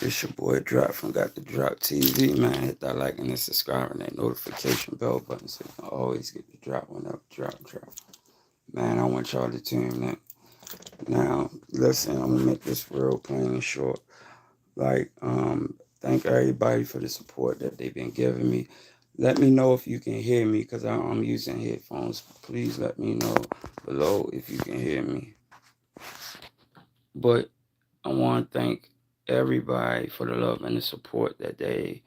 It's your boy Drop from Got the Drop TV, man. Hit that like and that subscribe and that notification bell button so you can always get the drop whenever drop. Man, I want y'all to tune in. Now, listen, I'm gonna make this real plain and short. Thank everybody for the support that they've been giving me. Let me know if you can hear me because I'm using headphones. Please let me know below if you can hear me. But I want to thank everybody for the love and the support that they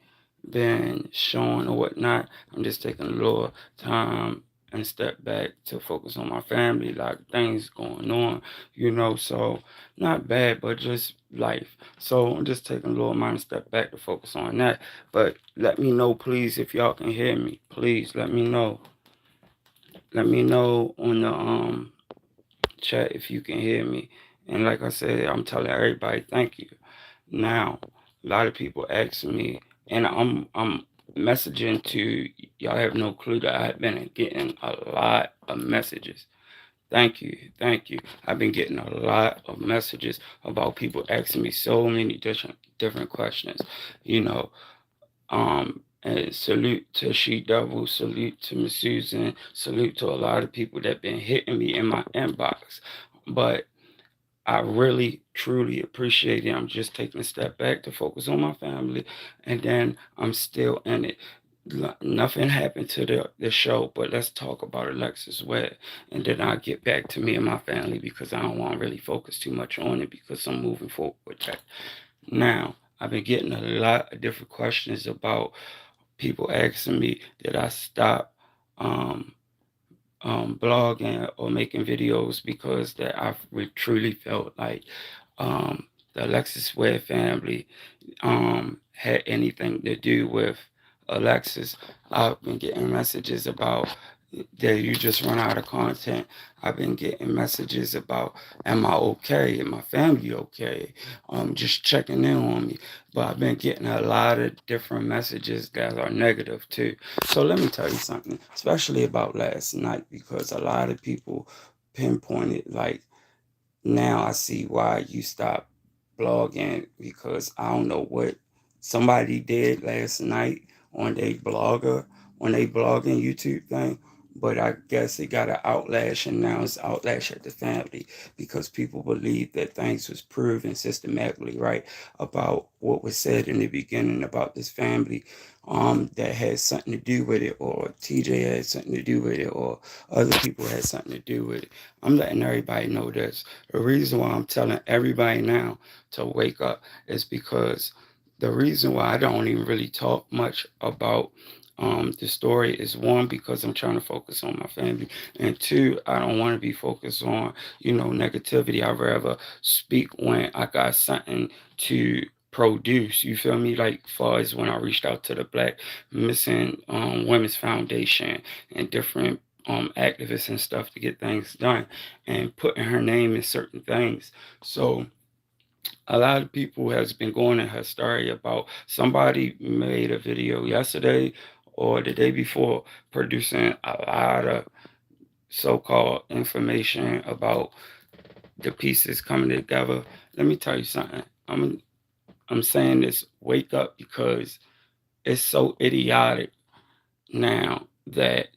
been showing or whatnot. I'm just taking a little time and step back to focus on my family, like things going on, so not bad, but just life. So I'm just taking a little amount of step back to focus on that. But let me know, please, if y'all can hear me. Please let me know. Let me know on the chat if you can hear me. And like I said, I'm telling everybody, thank you. Now, a lot of people ask me, and I'm messaging to y'all. Have no clue that I've been getting a lot of messages. Thank you. I've been getting a lot of messages about people asking me so many different questions. You know, and salute to She Devil, salute to Miss Susan, salute to a lot of people that been hitting me in my inbox. But I really, truly appreciate it. I'm just taking a step back to focus on my family, and then I'm still in it. Nothing happened to the show, but let's talk about Alexis Ware, and then I'll get back to me and my family because I don't want to really focus too much on it because I'm moving forward with that. Now, I've been getting a lot of different questions about people asking me did I stop um, blogging or making videos because that I truly felt like the Alexis Ware family had anything to do with Alexis. I've been getting messages about that you just run out of content. I've been getting messages about am I okay? Am my family okay? Just checking in on me. But I've been getting a lot of different messages that are negative too. So let me tell you something, especially about last night, because a lot of people pinpointed like now I see why you stopped blogging because I don't know what somebody did last night on their blogger, on their blogging YouTube thing. But I guess it got an outlash, and now it's outlash at the family because people believe that things was proven systematically right about what was said in the beginning about this family, that had something to do with it, or TJ had something to do with it, or other people had something to do with it. I'm letting everybody know this. The reason why I'm telling everybody now to wake up is because the reason why I don't even really talk much about the story is one, because I'm trying to focus on my family, and two, I don't want to be focused on, negativity. I'd rather speak when I got something to produce. You feel me? Like far as when I reached out to the Black Missing Women's Foundation and different activists and stuff to get things done and putting her name in certain things. So a lot of people has been going in her story about somebody made a video yesterday or the day before producing a lot of so-called information about the pieces coming together. Let me tell you something. I'm saying this, wake up, because it's so idiotic now that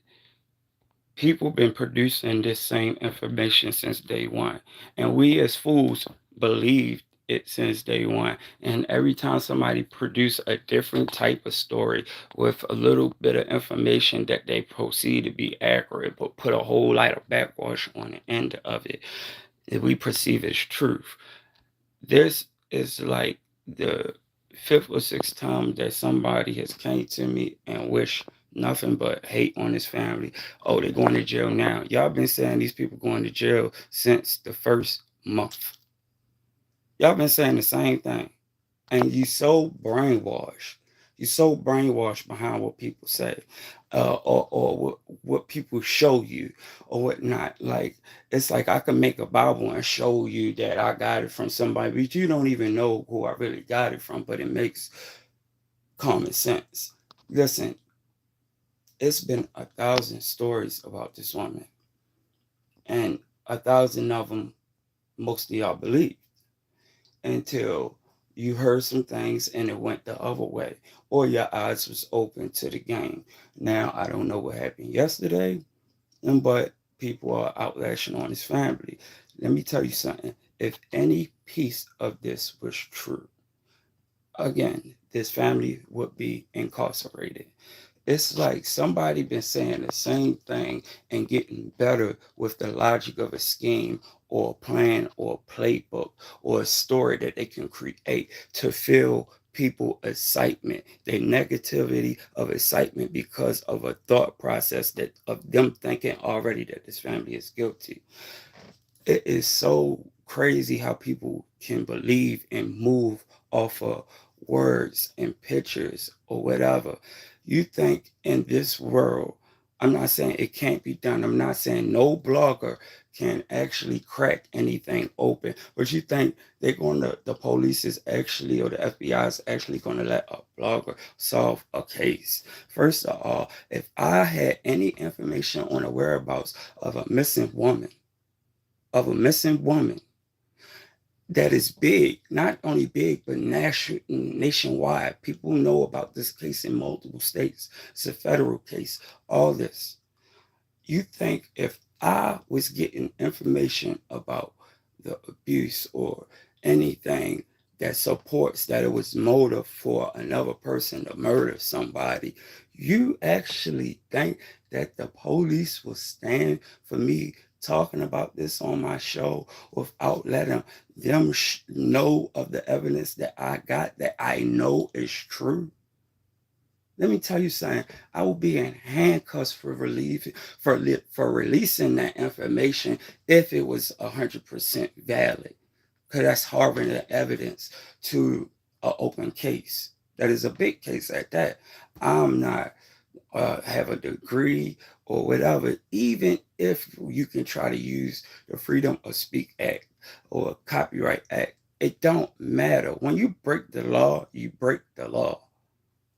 people been producing this same information since day one, and we as fools believed it since day one. And every time somebody produce a different type of story with a little bit of information that they proceed to be accurate, but put a whole lot of backwash on the end of it, that we perceive as truth. This is like the fifth or sixth time that somebody has came to me and wish nothing but hate on his family. Oh, they're going to jail now. Y'all been saying these people going to jail since the first month. Y'all been saying the same thing. And you so brainwashed. You so brainwashed behind what people say, or what people show you, or whatnot. Like it's like I can make a Bible and show you that I got it from somebody, but you don't even know who I really got it from. But it makes common sense. Listen, it's been 1,000 stories about this woman, and 1,000 of them most of y'all believe until You heard some things and it went the other way, or your eyes was open to the game. Now I don't know what happened yesterday, but people are outlashing on his family. Let me tell you something. If any piece of this was true, again, this family would be incarcerated. It's like somebody been saying the same thing and getting better with the logic of a scheme or a plan or a playbook or a story that they can create to fill people excitement, their negativity of excitement because of a thought process that of them thinking already that this family is guilty. It is so crazy how people can believe and move off of words and pictures or whatever. You think in this world, I'm not saying it can't be done. I'm not saying no blogger can actually crack anything open, but you think they're going to, the police is actually, or the FBI is actually going to let a blogger solve a case. First of all, if I had any information on the whereabouts of a missing woman that is big, not only big, but nationwide. People know about this case in multiple states. It's a federal case, all this. You think if I was getting information about the abuse or anything that supports that it was motive for another person to murder somebody, you actually think that the police will stand for me talking about this on my show without letting them know of the evidence that I got that I know is true? Let me tell you something. I will be in handcuffs for for releasing that information if it was 100% valid, because that's harboring the evidence to an open case. That is a big case at that. I'm not have a degree or whatever. Even if you can try to use the Freedom of Speech Act or Copyright Act, it don't matter. When you break the law, you break the law.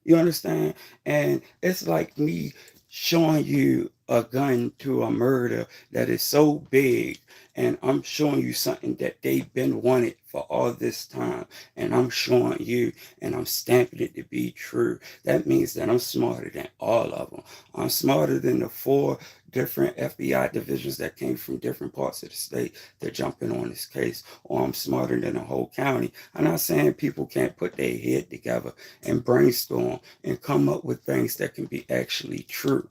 You understand? And it's like me showing you a gun to a murder that is so big, and I'm showing you something that they've been wanted for all this time, and I'm showing you and I'm stamping it to be true. That means that I'm smarter than all of them. I'm smarter than the four different FBI divisions that came from different parts of the state that jumping on this case, or I'm smarter than the whole county. I'm not saying people can't put their head together and brainstorm and come up with things that can be actually true.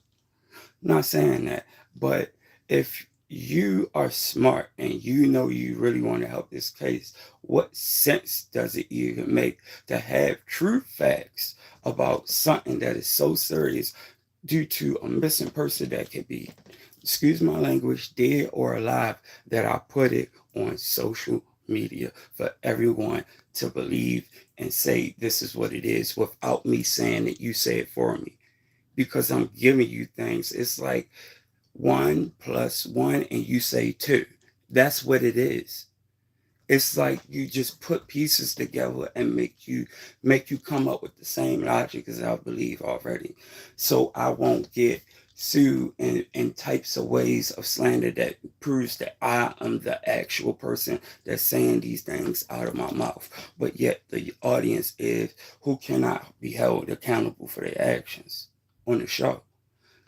I'm not saying that, but if you are smart and you know you really want to help this case, what sense does it even make to have true facts about something that is so serious due to a missing person that could be, excuse my language, dead or alive, that I put it on social media for everyone to believe and say this is what it is without me saying that you say it for me? Because I'm giving you things. It's like 1 + 1 and you say 2. That's what it is. It's like you just put pieces together and make you come up with the same logic as I believe already. So I won't get sued in types of ways of slander that proves that I am the actual person that's saying these things out of my mouth. But yet the audience is who cannot be held accountable for their actions on the show.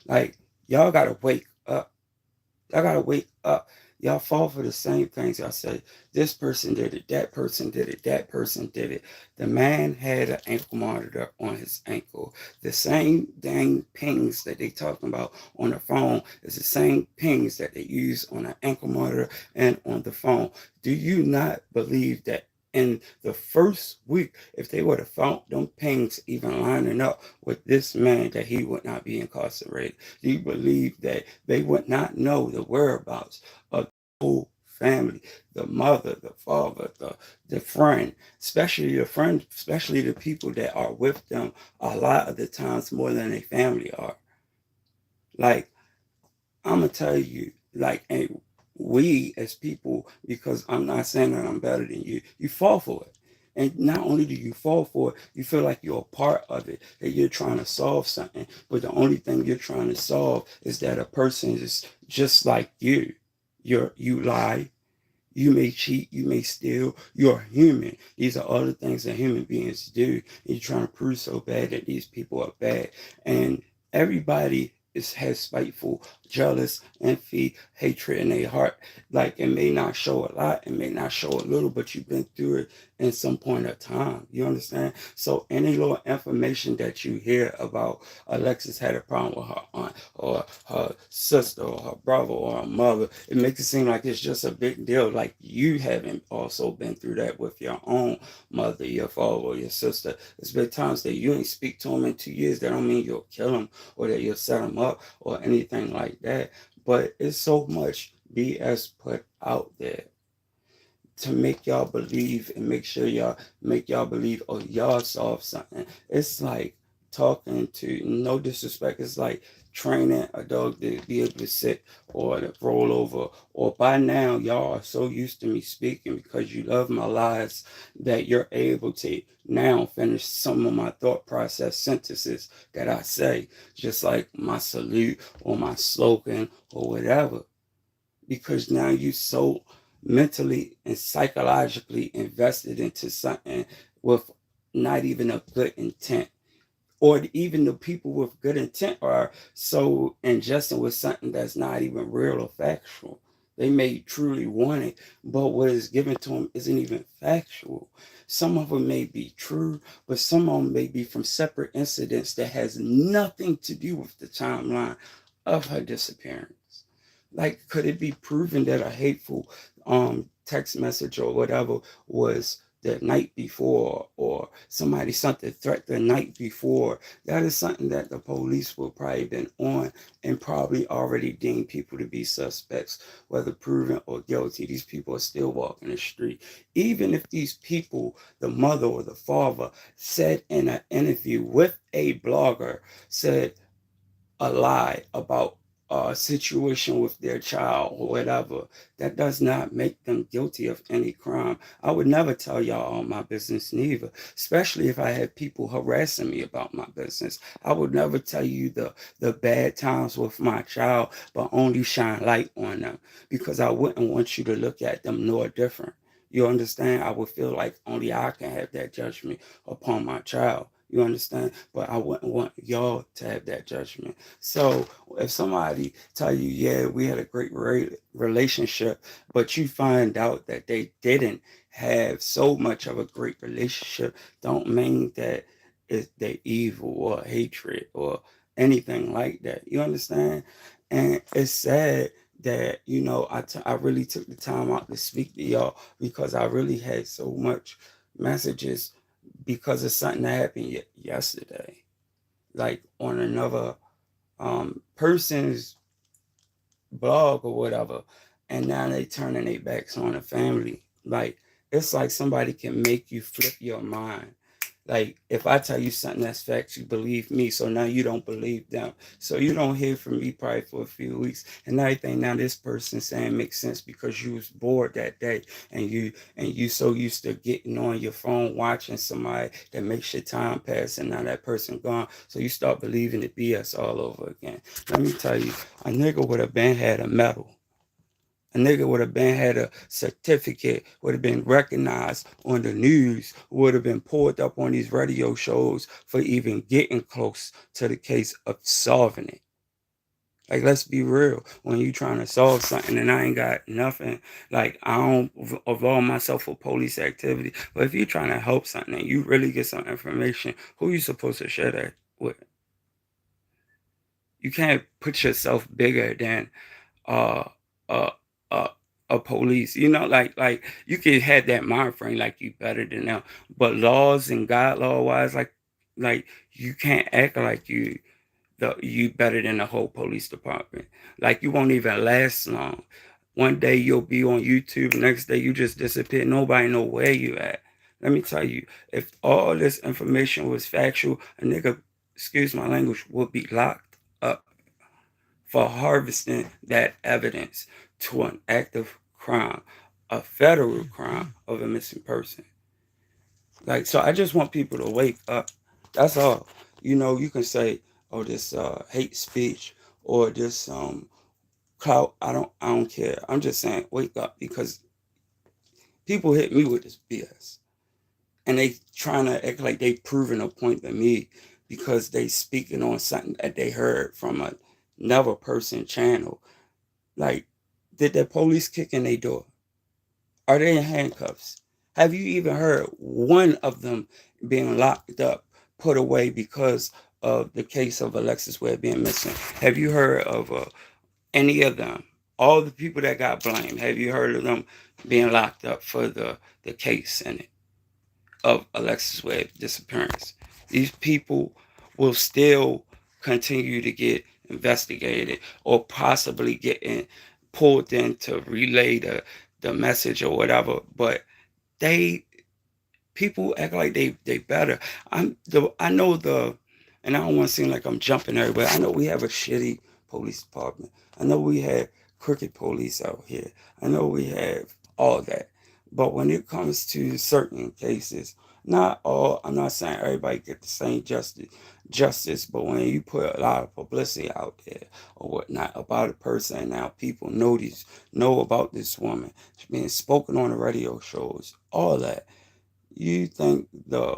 Like, y'all gotta wake up. Y'all gotta wake up. Y'all fall for the same things. Y'all say, this person did it, that person did it, that person did it. The man had an ankle monitor on his ankle. The same dang pings that they talking about on the phone is the same pings that they use on an ankle monitor and on the phone. Do you not believe that in the first week, if they would have found them pings even lining up with this man, that he would not be incarcerated? Do you believe that they would not know the whereabouts of the whole family, the mother, the father, the friend, especially the people that are with them a lot of the times more than their family are? Like, I'm gonna tell you, like, and we as people, because I'm not saying that I'm better than you, you fall for it. And not only do you fall for it, you feel like you're a part of it, that you're trying to solve something, but the only thing you're trying to solve is that a person is just like you. You lie, You may cheat, you may steal. You're human. These are all the things that human beings do. And you're trying to prove so bad that these people are bad. And everybody has spiteful, jealous, envy, hatred in their heart. Like it may not show a lot, it may not show a little, but you've been through it in some point of time. You understand? So any little information that you hear about Alexis had a problem with her aunt or her sister or her brother or her mother, it makes it seem like it's just a big deal. Like you haven't also been through that with your own mother, your father, or your sister. There's been times that you ain't speak to them in 2 years. That don't mean you'll kill them or that you'll set them up or anything like that. But it's so much BS put out there to make y'all believe and make sure y'all believe, oh, y'all solve something. It's like talking to, no disrespect, it's like training a dog to be able to sit or to roll over. Or by now y'all are so used to me speaking because you love my lies that you're able to now finish some of my thought process sentences that I say, just like my salute or my slogan or whatever, because now you so mentally and psychologically invested into something with not even a good intent, or even the people with good intent are so ingested with something that's not even real or factual. They may truly want it, but what is given to them isn't even factual. Some of them may be true, but some of them may be from separate incidents that has nothing to do with the timeline of her disappearance. Like, could it be proven that a hateful text message or whatever was the night before, or somebody sent a threat the night before? That is something that the police will probably been on and probably already deemed people to be suspects, whether proven or guilty. These people are still walking the street. Even if these people, the mother or the father, said in an interview with a blogger, said a lie about a situation with their child or whatever, that does not make them guilty of any crime. I would never tell y'all all my business neither, especially if I had people harassing me about my business. I would never tell you the bad times with my child, but only shine light on them, because I wouldn't want you to look at them no different. You understand? I would feel like only I can have that judgment upon my child. You understand? But I wouldn't want y'all to have that judgment. So if somebody tell you, yeah, we had a great relationship, but you find out that they didn't have so much of a great relationship, don't mean that they're evil or hatred or anything like that. You understand? And it's sad that, I really took the time out to speak to y'all, because I really had so much messages because of something that happened yesterday, like on another person's blog or whatever, and now they turning their backs on the family. Like, it's like somebody can make you flip your mind. Like, if I tell you something that's facts, you believe me, so now you don't believe them. So you don't hear from me probably for a few weeks, and everything now this person saying makes sense because you was bored that day, and you so used to getting on your phone watching somebody that makes your time pass, and now that person gone, so you start believing the BS all over again. Let me tell you, a nigga would have been had a medal. A nigga would have been had a certificate, would have been recognized on the news, would have been pulled up on these radio shows for even getting close to the case of solving it. Like, let's be real. When you trying to solve something and I ain't got nothing, like, I don't involve myself with police activity. But if you're trying to help something and you really get some information, who you supposed to share that with? You can't put yourself bigger than uh uh uh a police. Like you can have that mind frame like you better than them, but laws and God law wise, like you can't act like you better than the whole police department. Like, you won't even last long. One day you'll be on YouTube, next day you just disappear, nobody know where you at. Let me tell you, if all this information was factual, a nigga, excuse my language, would be locked up for harvesting that evidence to an active crime, a federal crime of a missing person. Like, so I just want people to wake up. That's all. You can say, oh, this hate speech or this clout. I don't care. I'm just saying, wake up, because People hit me with this BS, and they trying to act like they proving a point to me because they speaking on something that they heard from another person channel. Like, did the police kick in their door? Are they in handcuffs? Have you even heard one of them being locked up, put away because of the case of Alexis Ware being missing? Have you heard of any of them? All the people that got blamed, have you heard of them being locked up for the case in it of Alexis Webb disappearance? These people will still continue to get investigated or possibly getting pulled in to relay the message or whatever. But they people act like they better. I know and I don't want to seem like I'm jumping everywhere. I know we have a shitty police department. I know we have crooked police out here. I know we have all that. But when it comes to certain cases, not all. I'm not saying everybody get the same justice, but when you put a lot of publicity out there or whatnot about a person, and now people know about this woman, she's being spoken on the radio shows, all that. You think the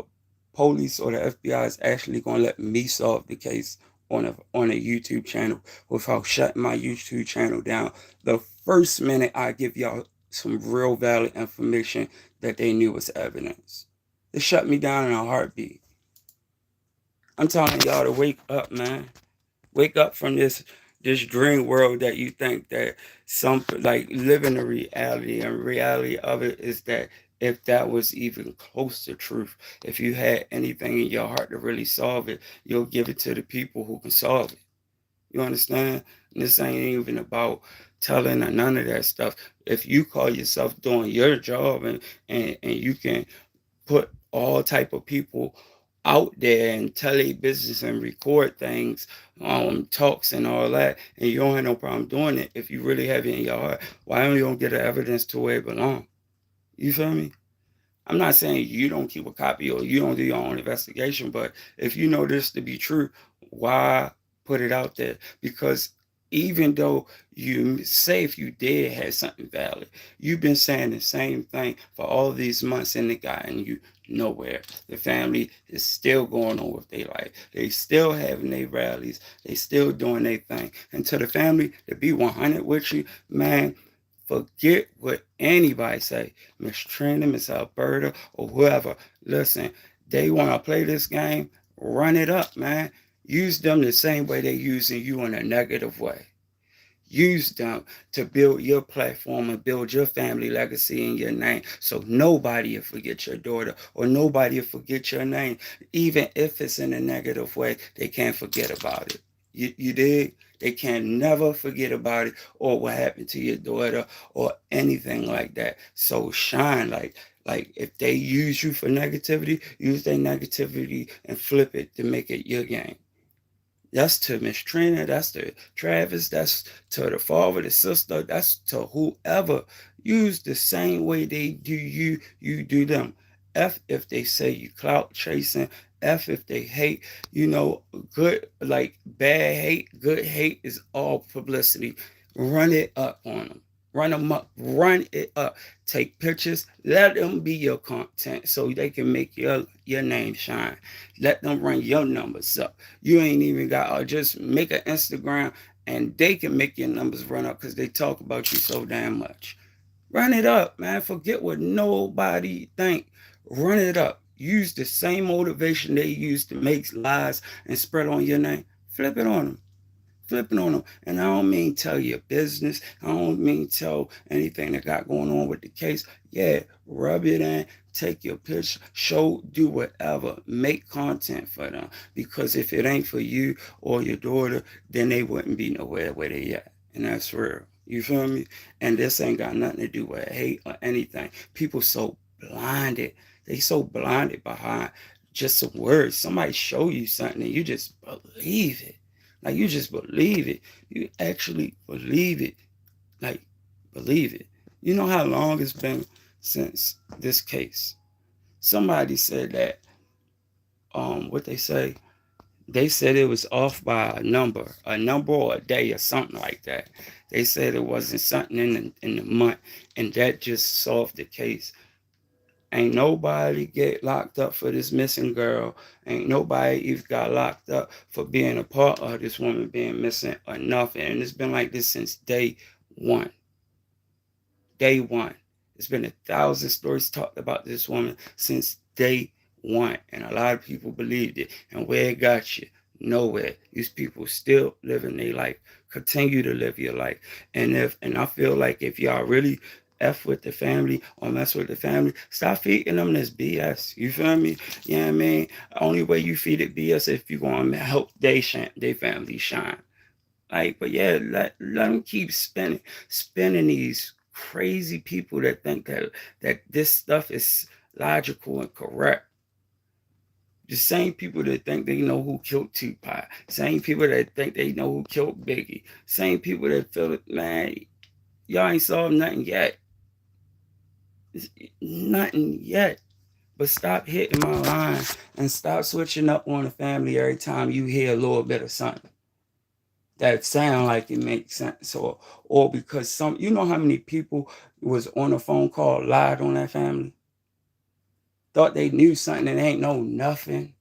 police or the FBI is actually going to let me solve the case on a YouTube channel without shutting my YouTube channel down the first minute I give y'all some real valid information that they knew was evidence? They shut me down in a heartbeat. I'm telling y'all to wake up, man. Wake up from this dream world that you think that some like living the reality, and reality of it is that if that was even close to truth, if you had anything in your heart to really solve it, you'll give it to the people who can solve it. You understand? And this ain't even about telling or none of that stuff. If you call yourself doing your job, and you can put all type of people out there and tell their business and record things, talks and all that, and you don't have no problem doing it. If you really have it in your heart, why don't you get the evidence to where it belongs? You feel me? I'm not saying you don't keep a copy or you don't do your own investigation, but if you know this to be true, why put it out there? Because even though you say if you did have something valid, you've been saying the same thing for all these months and it gotten you nowhere. The family is still going on with their life. They still having their rallies. They still doing their thing. And to the family, to be 100 with you, man, forget what anybody say. Miss Trina, Miss Alberta, or whoever. Listen, they want to play this game, run it up, man. Use them the same way they using you in a negative way. Use them to build your platform and build your family legacy in your name. So nobody will forget your daughter or nobody will forget your name. Even if it's in a negative way, they can't forget about it. You dig? They can never forget about it or what happened to your daughter or anything like that. So shine like if they use you for negativity, use their negativity and flip it to make it your game. That's to Miss Trina, that's to Travis, that's to the father, the sister, that's to whoever. Use the same way they do you, you do them. F if they say you clout chasing, F if they hate, good, like bad hate, good hate is all publicity. Run it up on them. Run them up, run it up. Take pictures, let them be your content so they can make your name shine. Let them run your numbers up. You ain't even got, or just make an Instagram and they can make your numbers run up because they talk about you so damn much. Run it up, man. Forget what nobody think. Run it up. Use the same motivation they use to make lies and spread on your name. Flip it on them. Flipping on them. And I don't mean tell your business. I don't mean tell anything that got going on with the case. Yeah, rub it in, take your picture, show, do whatever. Make content for them. Because if it ain't for you or your daughter, then they wouldn't be nowhere where they at. And that's real. You feel me? And this ain't got nothing to do with hate or anything. People so blinded. They so blinded behind just some words. Somebody show you something and you just believe it. Like you just believe it. You actually believe it. Like believe it. You know how long it's been since this case? Somebody said that what they say, They said it was off by a number or a day or something like that. They said it wasn't something in the month, and that just solved the case. Ain't nobody get locked up for this missing girl. Ain't nobody even got locked up for being a part of this woman being missing or nothing. And it's been like this since day one. Day one. There's been 1,000 stories talked about this woman since day one, and a lot of people believed it. And where it got you? Nowhere. These people still living their life. Continue to live your life. And I feel like if y'all really F with the family or mess with the family, stop feeding them this BS. You feel me? You know what I mean? Only way you feed it BS if you gonna help they family shine. Like, but yeah, let them keep spinning these crazy people that think that this stuff is logical and correct. The same people that think they know who killed Tupac, same people that think they know who killed Biggie, same people that feel it, man, y'all ain't solved nothing yet. Nothing yet. But stop hitting my line and stop switching up on the family every time you hear a little bit of something that sound like it makes sense, or because some, you know how many people was on a phone call lied on that family, thought they knew something and ain't know nothing.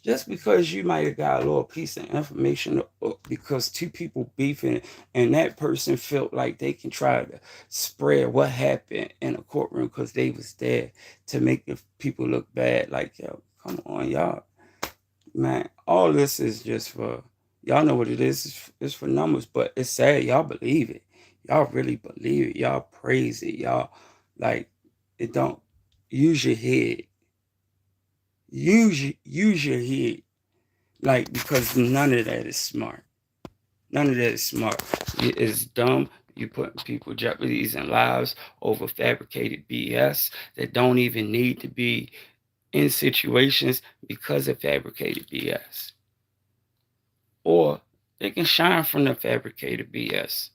Just because you might have got a little piece of information because two people beefing and that person felt like they can try to spread what happened in a courtroom because they was there to make the people look bad, like, yo, come on, y'all, man, all this is just for, y'all know what it is. It's for numbers, but it's sad. Y'all believe it. Y'all really believe it. Y'all praise it. Y'all, like, it don't, use your head. Use your head. Like, because none of that is smart. None of that is smart. It's dumb. You put people jeopardies and lives over fabricated BS that don't even need to be in situations because of fabricated BS. Or they can shine from the fabricated BS.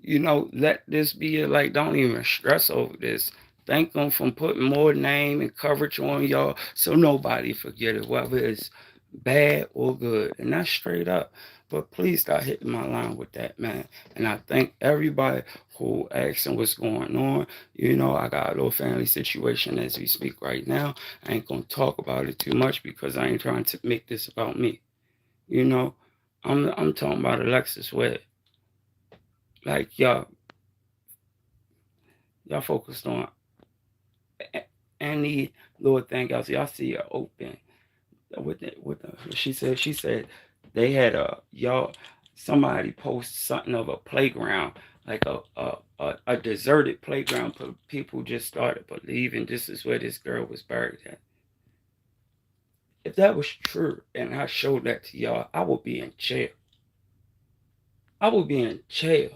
Let this be like, don't even stress over this. Thank them for putting more name and coverage on y'all so nobody forget it, whether it's bad or good. And that's straight up. But please start hitting my line with that, man. And I thank everybody who asking what's going on. I got a little family situation as we speak right now. I ain't gonna talk about it too much because I ain't trying to make this about me. You know, I'm talking about Alexis Ware. Like, y'all focused on any little thing else. Y'all see it open she said they had somebody post something of a playground, like a deserted playground, but people just started believing this is where this girl was buried at. If that was true and I showed that to y'all, I would be in jail. I would be in jail.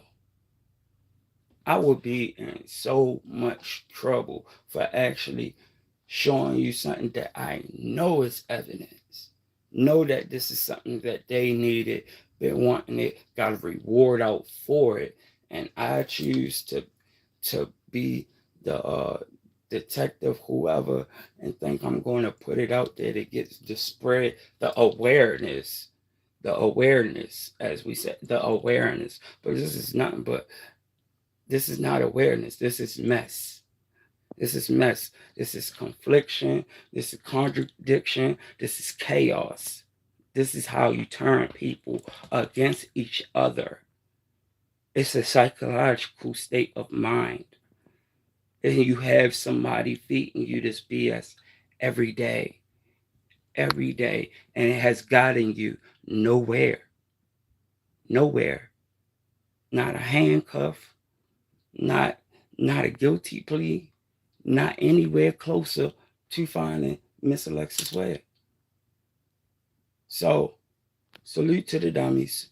I would be in so much trouble for actually showing you something that I know is evidence. Know that this is something that they needed, been wanting it, got a reward out for it, and I choose to be the detective, whoever, and think I'm going to put it out there to get to spread the awareness, as we said, the awareness. But this is not awareness. This is mess. This is mess. This is confliction. This is contradiction. This is chaos. This is how you turn people against each other. It's a psychological state of mind. And you have somebody feeding you this BS every day, and it has gotten you nowhere. Nowhere. Not a handcuff, not not a guilty plea, not anywhere closer to finding Miss Alexis Ware. So, salute to the dummies,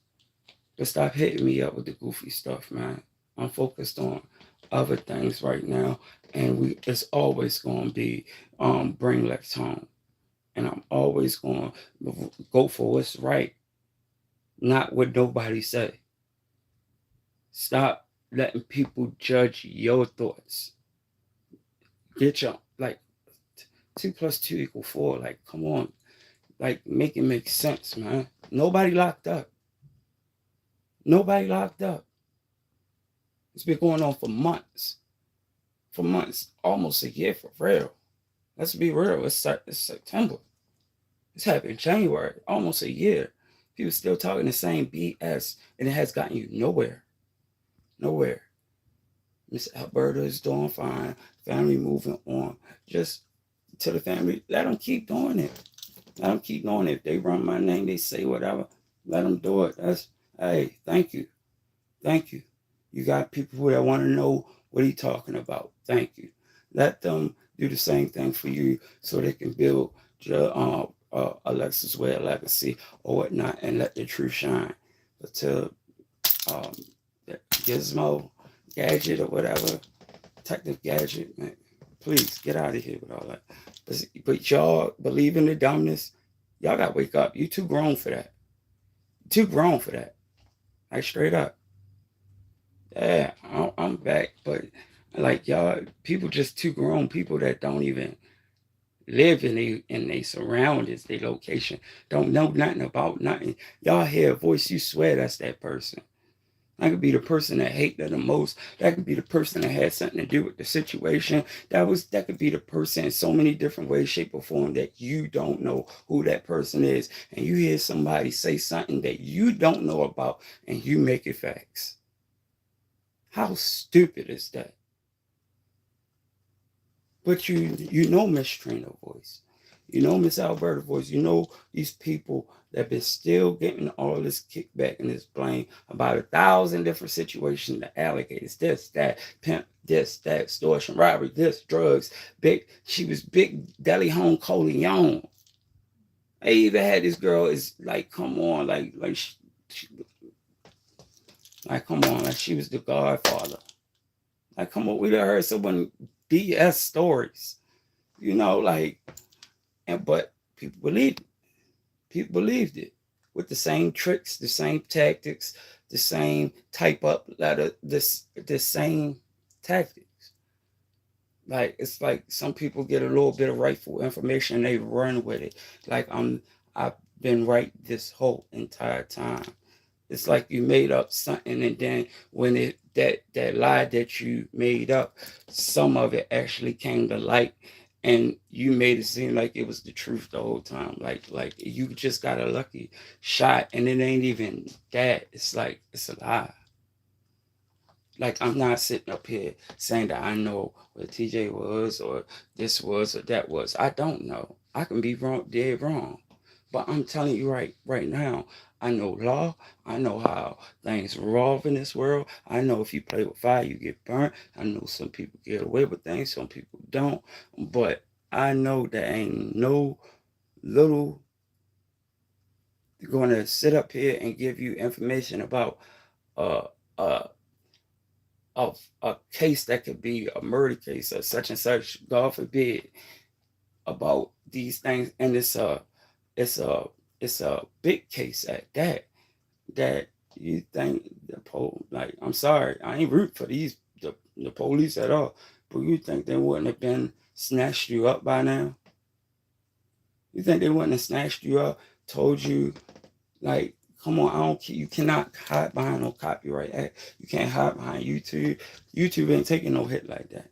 but stop hitting me up with the goofy stuff, man. I'm focused on other things right now, and it's always going to be bring Lex home, and I'm always going to go for what's right, not what nobody say. Stop letting people judge your thoughts. Get your, like, 2 plus 2 equal 4. Like, come on. Like, make it make sense, man. Nobody locked up. Nobody locked up. It's been going on for months. For months. Almost a year for real. Let's be real. It's September. It's happened in January. Almost a year. People still talking the same BS, and it has gotten you nowhere. Nowhere. Miss Alberta is doing fine. Family moving on. Just to the family, let them keep doing it. Let them keep doing it. If they run my name, they say whatever. Let them do it. Hey, thank you. Thank you. You got people who that want to know what he's talking about. Thank you. Let them do the same thing for you so they can build your Alexis Ware legacy or whatnot and let the truth shine. But to um, Gizmo, Gadget, or whatever, Detective Gadget, man, please get out of here with all that. But y'all believe in the dumbness. Y'all got to wake up. You too grown for that. Too grown for that. Like, straight up. Yeah, I'm back, but like y'all, people just too grown. People that don't even live in their surroundings, their location, don't know nothing about nothing. Y'all hear a voice, you swear that's that person. That could be the person that hate them the most. That could be the person that had something to do with the situation. That could be the person in so many different ways, shape, or form that you don't know who that person is. And you hear somebody say something that you don't know about and you make it facts. How stupid is that? But you know Miss Trina voice. You know Miss Alberta voice. You know these people that been still getting all this kickback and this blame about 1,000 different situations, the alligators, this, that, pimp, this, that, extortion, robbery, this, drugs, she was big Deli Home Coleon. They even had this girl is like, come on, like come on, like she was the Godfather. Like, come on, we done heard so many BS stories. Like, but people believed it. People believed it with the same tricks, the same tactics, the same type up letter, the same tactics. Like, it's like some people get a little bit of rightful information and they run with it. Like, I've been right this whole entire time. It's like you made up something, and then when that lie that you made up, some of it actually came to light, and you made it seem like it was the truth the whole time. Like you just got a lucky shot, and it ain't even that. It's like it's a lie. Like, I'm not sitting up here saying that I know what TJ was or this was or that was. I don't know. I can be wrong, dead wrong. But I'm telling you right now, I know law. I know how things revolve in this world. I know if you play with fire, you get burnt. I know some people get away with things, some people don't. But I know there ain't no little going to sit up here and give you information about uh uh of a case that could be a murder case or such and such, God forbid, about these things, and it's a it's a big case at that. That you think like, I'm sorry, I ain't root for the police at all, but you think they wouldn't have been snatched you up by now? You think they wouldn't have snatched you up, told you, like, come on, I don't. You cannot hide behind no copyright act. You can't hide behind YouTube. YouTube ain't taking no hit like that.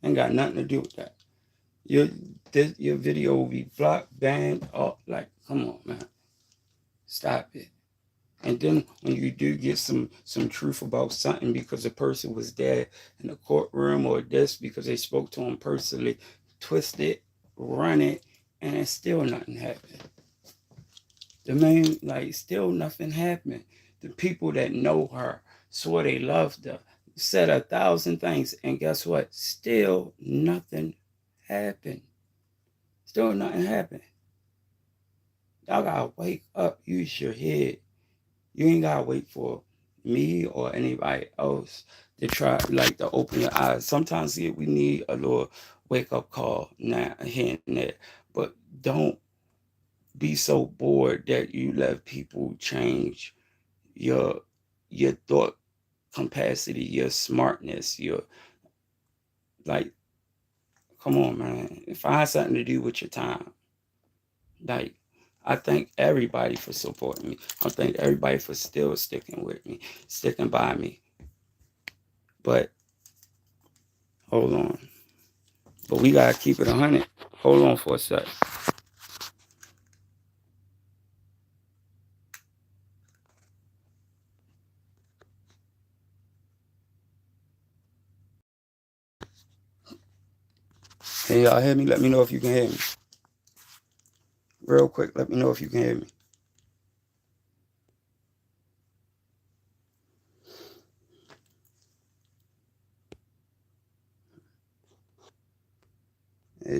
Ain't got nothing to do with that. Your video will be blocked, banned. Oh, like, come on, man, stop it. And then when you do get some truth about something because the person was there in the courtroom or this because they spoke to him personally, twist it, run it, and it's still nothing happened. The main, like, still nothing happened. The people that know her swore they loved her, said 1,000 things, and guess what? Still nothing happened. Still nothing happened. Y'all gotta wake up, use your head. You ain't gotta wait for me or anybody else to try, like, to open your eyes. Sometimes we need a little wake up call now, here and there, but don't be so bored that you let people change your your thought capacity, your smartness, your, like, come on, man. Find something to do with your time. Like, I thank everybody for supporting me. I thank everybody for still sticking with me, sticking by me. But hold on. But we gotta keep it 100. Hold on for a sec. Can y'all hear me? Let me know if you can hear me. Real quick, let me know if you can hear me.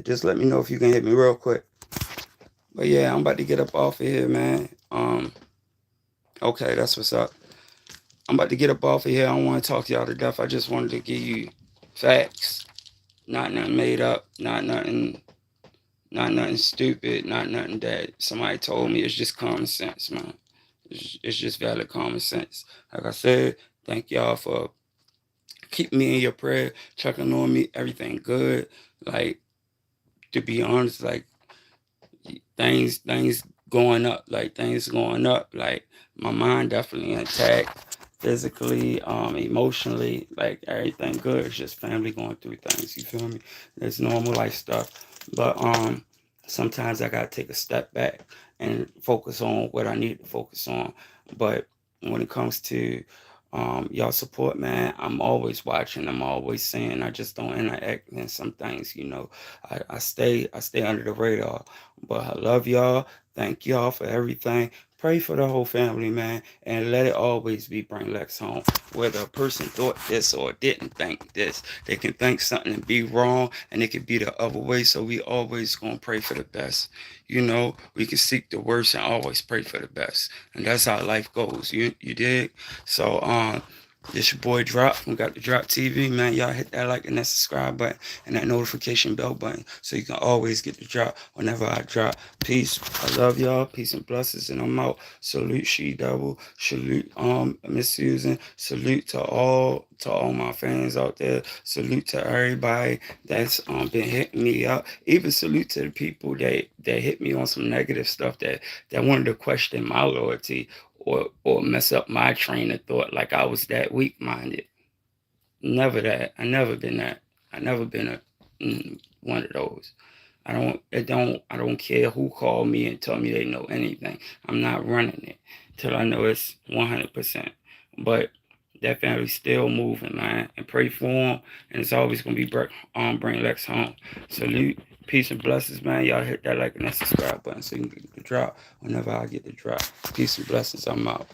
Just let me know if you can hear me real quick. But yeah, I'm about to get up off of here, man. Okay, that's what's up. I'm about to get up off of here. I don't want to talk y'all to death. I just wanted to give you facts. Not nothing made up, not nothing stupid, not nothing that somebody told me. It's just common sense, man. It's just valid common sense. Like I said, thank y'all for keeping me in your prayer, checking on me, everything good. Like, to be honest, like, things going up, like things going up, like my mind definitely intact, physically, emotionally, like everything good. It's just family going through things, you feel me? It's normal life stuff. But sometimes I gotta take a step back and focus on what I need to focus on. But when it comes to y'all support, man, I'm always watching, I'm always saying, I just don't interact in some things, I stay under the radar. But I love y'all. Thank y'all for everything. Pray for the whole family, man, and let it always be bring Lex home. Whether a person thought this or didn't think this, they can think something and be wrong, and it could be the other way. So we always gonna pray for the best. We can seek the worst and always pray for the best, and that's how life goes. You dig? So this your boy Drop from Got the Drop TV, man. Y'all hit that like and that subscribe button and that notification bell button so you can always get the drop whenever I drop. Peace. I love y'all. Peace and blessings, and I'm out. Salute She Double. Salute Miss Susan. Salute to all my fans out there. Salute to everybody that's been hitting me up. Even salute to the people that hit me on some negative stuff that wanted to question my loyalty or mess up my train of thought, like I was that weak minded. Never that. I never been that. I never been one of those. I don't care who called me and told me they know anything. I'm not running it till I know it's 100%. But that family's still moving, man. And pray for them. And it's always gonna be bring Lex home. Salute, peace and blessings, man. Y'all hit that like and that subscribe button so you can get the drop whenever I get the drop. Peace and blessings. I'm out.